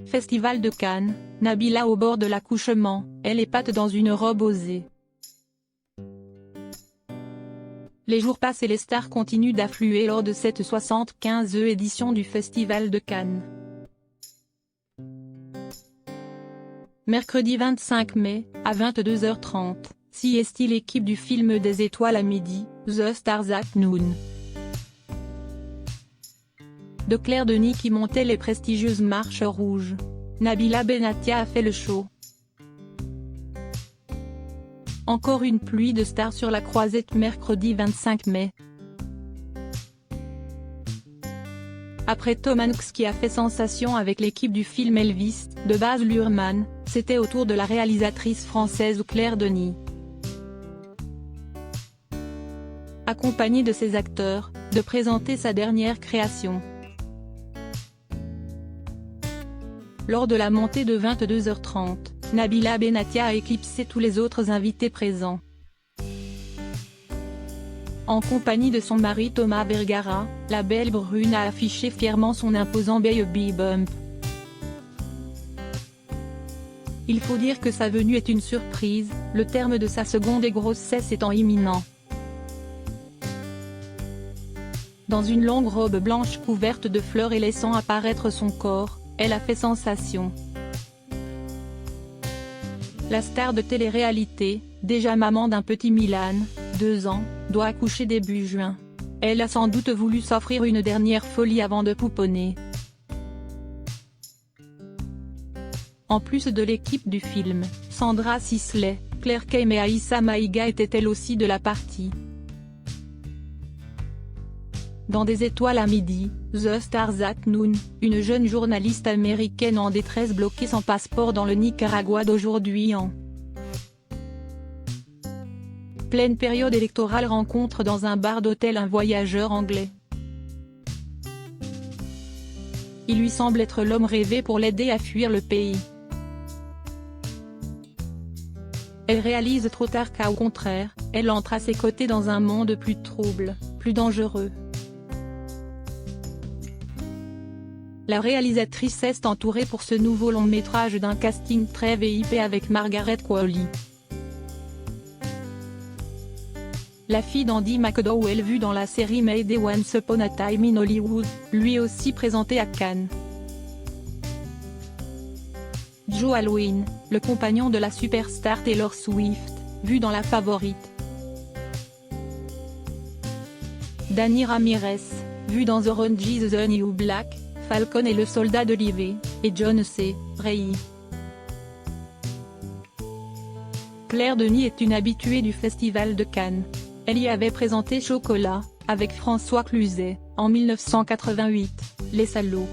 Festival de Cannes, Nabila au bord de l'accouchement, elle épate dans une robe osée. Les jours passent et les stars continuent d'affluer lors de cette 75e édition du Festival de Cannes. Mercredi 25 mai, à 22h30, s'y estie l'équipe du film des étoiles à midi, The Stars at Noon. De Claire Denis qui montait les prestigieuses marches rouges. Nabila Benatia a fait le show. Encore une pluie de stars sur la croisette mercredi 25 mai. Après Tom Hanks qui a fait sensation avec l'équipe du film Elvis, de Baz Luhrmann, c'était au tour de la réalisatrice française Claire Denis. Accompagnée de ses acteurs, de présenter sa dernière création. Lors de la montée de 22h30, Nabila Benatia a éclipsé tous les autres invités présents. En compagnie de son mari Thomas Vergara, la belle brune a affiché fièrement son imposant baby bump. Il faut dire que sa venue est une surprise, le terme de sa seconde grossesse étant imminent. Dans une longue robe blanche couverte de fleurs et laissant apparaître son corps, elle a fait sensation. La star de télé-réalité, déjà maman d'un petit Milan, 2 ans, doit accoucher début juin. Elle a sans doute voulu s'offrir une dernière folie avant de pouponner. En plus de l'équipe du film, Sandra Sisley, Claire Keim et Aïssa Maïga étaient elles aussi de la partie. Dans Des étoiles à midi, The Stars at Noon, une jeune journaliste américaine en détresse bloquée sans passeport dans le Nicaragua d'aujourd'hui en pleine période électorale rencontre dans un bar d'hôtel un voyageur anglais. Il lui semble être l'homme rêvé pour l'aider à fuir le pays. Elle réalise trop tard qu'au contraire, elle entre à ses côtés dans un monde plus trouble, plus dangereux. La réalisatrice est entourée pour ce nouveau long métrage d'un casting très VIP avec Margaret Qualley. La fille d'Andy McDowell vue dans la série Mayday Once Upon a Time in Hollywood, lui aussi présentée à Cannes. Joe Alwyn, le compagnon de la superstar Taylor Swift, vu dans La Favorite. Dani Ramirez, vu dans Orange is the New Black, Falcon et le soldat de l'Ivé, et John C. Reilly. Claire Denis est une habituée du Festival de Cannes. Elle y avait présenté Chocolat, avec François Cluzet, en 1988, Les Salauds.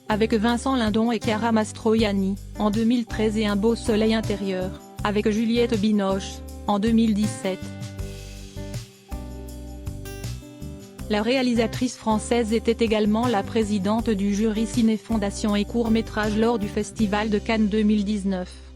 Avec Vincent Lindon et Chiara Mastroianni, en 2013 et Un beau soleil intérieur, avec Juliette Binoche, en 2017. La réalisatrice française était également la présidente du jury Ciné Fondation et court-métrage lors du Festival de Cannes 2019.